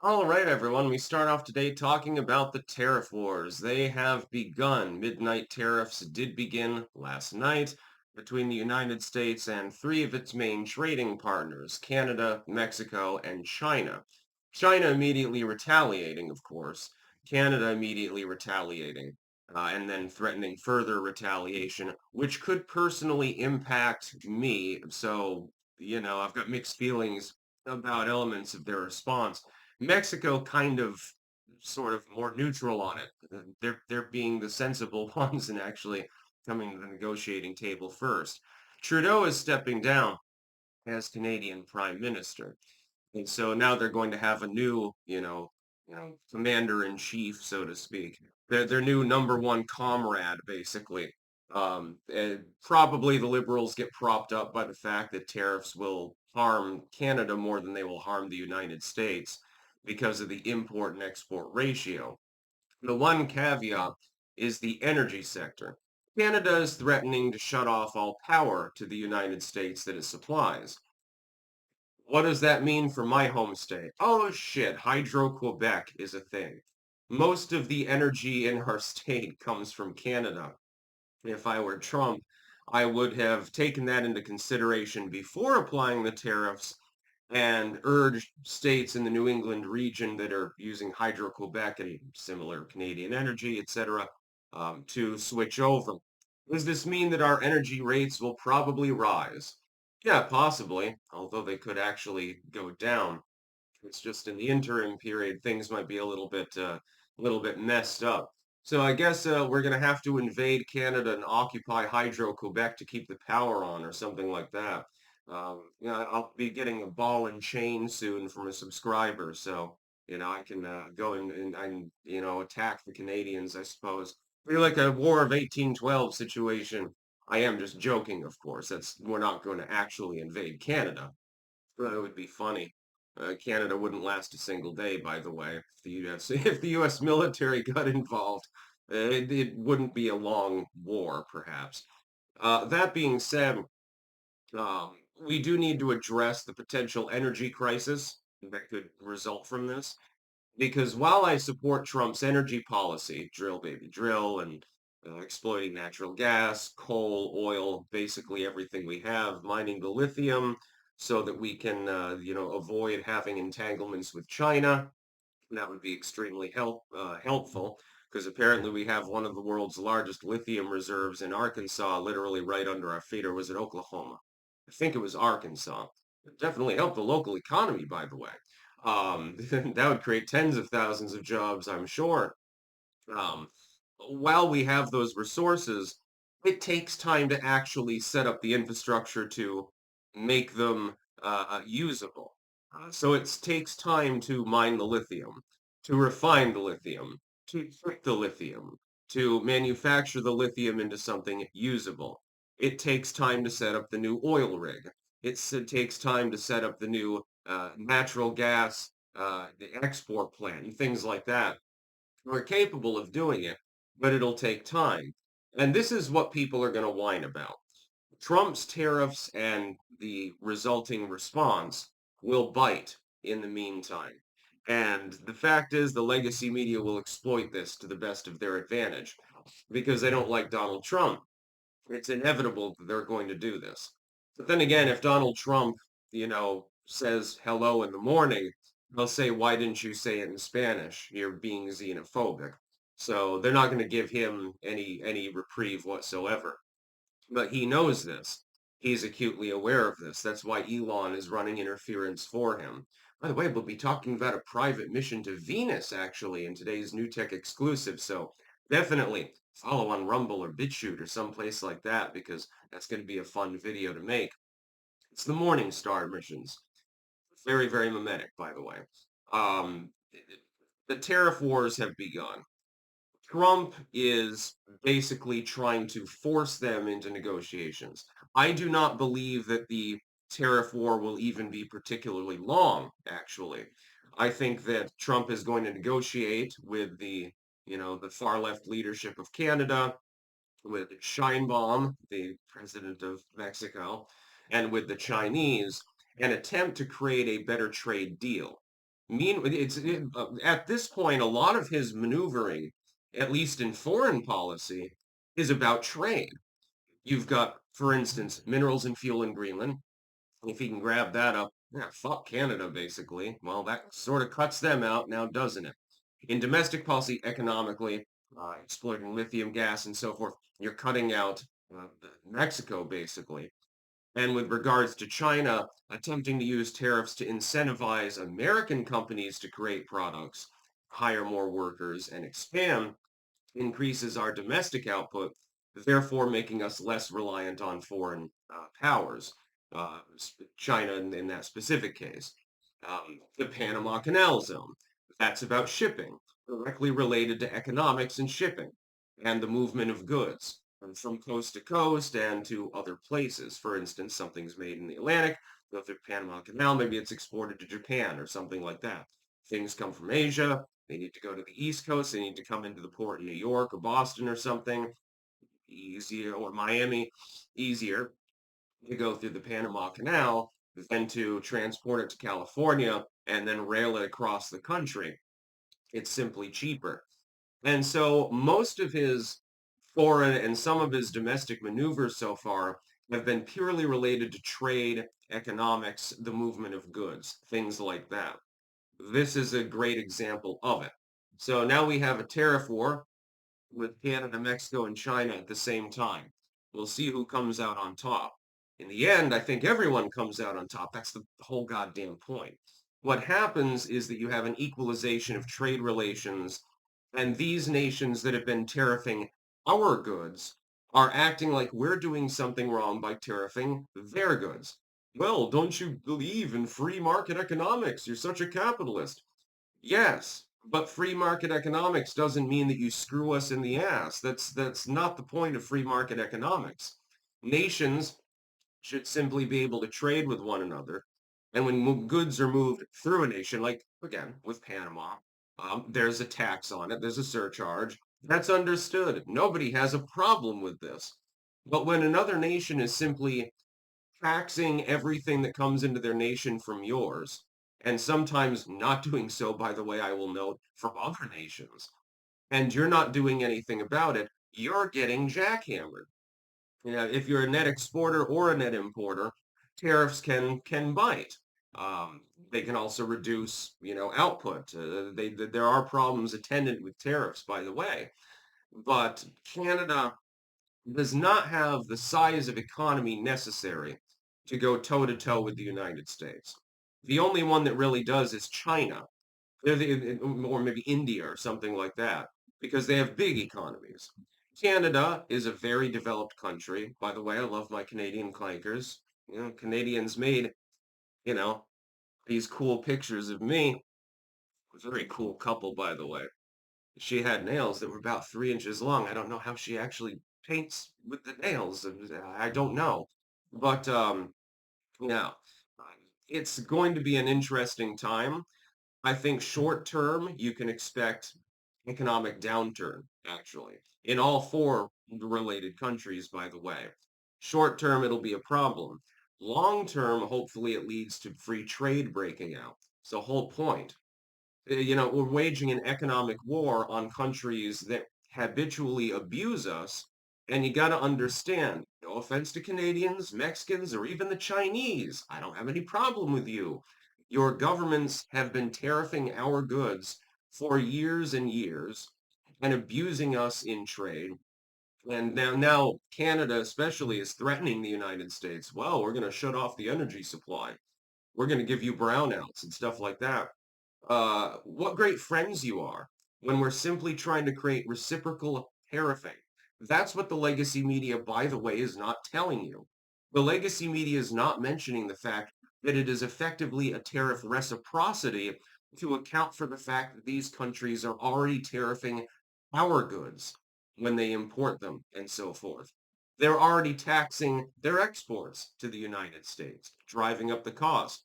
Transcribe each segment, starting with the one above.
All right, everyone. We start off today talking about the tariff wars. They have begun. Midnight tariffs did begin last night between the United States and three of its main trading partners, Canada, Mexico, and China. China immediately retaliating, of course. Canada immediately retaliating, and then threatening further retaliation, which could personally impact me. So, I've got mixed feelings about elements of their response. Mexico kind of sort of more neutral on it. They're being the sensible ones and actually coming to the negotiating table first. Trudeau is stepping down as Canadian Prime Minister. And so now they're going to have a new, commander in chief, so to speak. Their new number one comrade, basically. And probably the Liberals get propped up by the fact that tariffs will harm Canada more than they will harm the United States because of the import and export ratio. The one caveat is the energy sector. Canada is threatening to shut off all power to the United States that it supplies. What does that mean for my home state? Oh shit, Hydro-Quebec is a thing. Most of the energy in our state comes from Canada. If I were Trump, I would have taken that into consideration before applying the tariffs and urged states in the New England region that are using Hydro-Quebec and similar Canadian energy, etc., to switch over. Does this mean that our energy rates will probably rise? Yeah, possibly, although they could actually go down. It's just in the interim period, things might be a little bit messed up. So I guess we're going to have to invade Canada and occupy Hydro-Quebec to keep the power on or something like that. I'll be getting a ball and chain soon from a subscriber, so I can go and attack the Canadians, I suppose. Be like a War of 1812 situation. I am just joking, of course. We're not going to actually invade Canada. But it would be funny. Canada wouldn't last a single day, by the way. If the U.S. if the U.S. military got involved, it wouldn't be a long war, perhaps. That being said, we do need to address the potential energy crisis that could result from this. Because while I support Trump's energy policy, drill baby drill, and exploiting natural gas, coal, oil, basically everything we have, mining the lithium so that we can, avoid having entanglements with China, that would be extremely helpful because apparently we have one of the world's largest lithium reserves in Arkansas, literally right under our feet, or was it Oklahoma? I think it was Arkansas. It definitely helped the local economy, by the way. That would create tens of thousands of jobs, I'm sure. Um, while we have those resources, it takes time to actually set up the infrastructure to make them usable. So it takes time to mine the lithium, to refine the lithium, to treat the lithium, to manufacture the lithium into something usable. It takes time to set up the new oil rig. It takes time to set up the new natural gas export plant and things like that. We're capable of doing it, but it'll take time. And this is what people are going to whine about. Trump's tariffs and the resulting response will bite in the meantime. And the fact is, the legacy media will exploit this to the best of their advantage because they don't like Donald Trump. It's inevitable that they're going to do this. But then again, if Donald Trump, says hello in the morning, they'll say, why didn't you say it in Spanish? You're being xenophobic. So they're not going to give him any reprieve whatsoever. But he knows this. He's acutely aware of this. That's why Elon is running interference for him. By the way, we'll be talking about a private mission to Venus, actually, in today's New Tech exclusive. So definitely follow on Rumble or BitChute or someplace like that because that's going to be a fun video to make. It's the Morning Star missions. Very, very mimetic, by the way. Um, the tariff wars have begun. Trump is basically trying to force them into negotiations. I do not believe that the tariff war will even be particularly long, actually. I think that Trump is going to negotiate with the far left leadership of Canada, with Sheinbaum, the president of Mexico, and with the Chinese, and attempt to create a better trade deal. At this point, a lot of his maneuvering, at least in foreign policy, is about trade. You've got, for instance, minerals and fuel in Greenland. If he can grab that up, yeah, fuck Canada, basically. Well, that sort of cuts them out now, doesn't it? In domestic policy, economically, exploiting lithium gas and so forth, you're cutting out Mexico, basically. And with regards to China, attempting to use tariffs to incentivize American companies to create products, hire more workers, and expand increases our domestic output, therefore making us less reliant on foreign powers, China in that specific case. The Panama Canal Zone, that's about shipping, directly related to economics and shipping and the movement of goods from coast to coast and to other places. For instance, something's made in the Atlantic, go through Panama Canal, maybe it's exported to Japan or something like that. Things come from Asia, they need to go to the East Coast. They need to come into the port in New York or Boston or something. Easier, or Miami, easier to go through the Panama Canal than to transport it to California and then rail it across the country. It's simply cheaper. And so most of his foreign and some of his domestic maneuvers so far have been purely related to trade, economics, the movement of goods, things like that. This is a great example of it. So now we have a tariff war with Canada, Mexico, and China at the same time. We'll see who comes out on top. In the end, I think everyone comes out on top. That's the whole goddamn point. What happens is that you have an equalization of trade relations, and these nations that have been tariffing our goods are acting like we're doing something wrong by tariffing their goods. Well, don't you believe in free market economics? You're such a capitalist. Yes, but free market economics doesn't mean that you screw us in the ass. That's not the point of free market economics. Nations should simply be able to trade with one another. And when goods are moved through a nation, like again with Panama, there's a tax on it, there's a surcharge. That's understood. Nobody has a problem with this. But when another nation is simply taxing everything that comes into their nation from yours, and sometimes not doing so, by the way, I will note, from other nations, and you're not doing anything about it, you're getting jackhammered. You know, if you're a net exporter or a net importer, tariffs can bite. They can also reduce, output. There are problems attendant with tariffs, by the way. But Canada does not have the size of economy necessary to go toe to toe with the United States. The only one that really does is China, or maybe India or something like that, because they have big economies. Canada is a very developed country. By the way, I love my Canadian clankers. Canadians made, you know, these cool pictures of me. It was a very cool couple, by the way. She had nails that were about 3 inches long. I don't know how she actually paints with the nails. I don't know. But yeah, uh, it's going to be an interesting time. I think short term, you can expect economic downturn, actually, in all four related countries, by the way. Short term, it'll be a problem. Long term, hopefully, it leads to free trade breaking out. It's the whole point. We're waging an economic war on countries that habitually abuse us. And you got to understand, no offense to Canadians, Mexicans, or even the Chinese, I don't have any problem with you. Your governments have been tariffing our goods for years and years and abusing us in trade. And now Canada especially is threatening the United States. Well, we're going to shut off the energy supply. We're going to give you brownouts and stuff like that. What great friends you are when we're simply trying to create reciprocal tariffing. That's what the legacy media, by the way, is not telling you. The legacy media is not mentioning the fact that it is effectively a tariff reciprocity to account for the fact that these countries are already tariffing our goods when they import them and so forth. They're already taxing their exports to the United States, driving up the cost.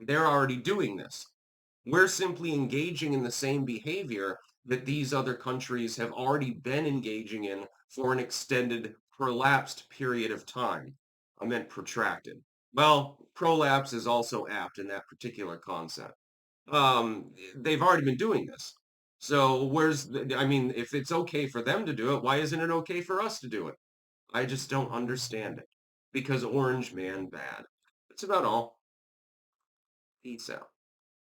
They're already doing this. We're simply engaging in the same behavior that these other countries have already been engaging in for an extended, prolapsed period of time. I meant protracted. Well, prolapse is also apt in that particular concept. They've already been doing this. So I mean, if it's okay for them to do it, why isn't it okay for us to do it? I just don't understand it because Orange Man bad. That's about all. Peace out.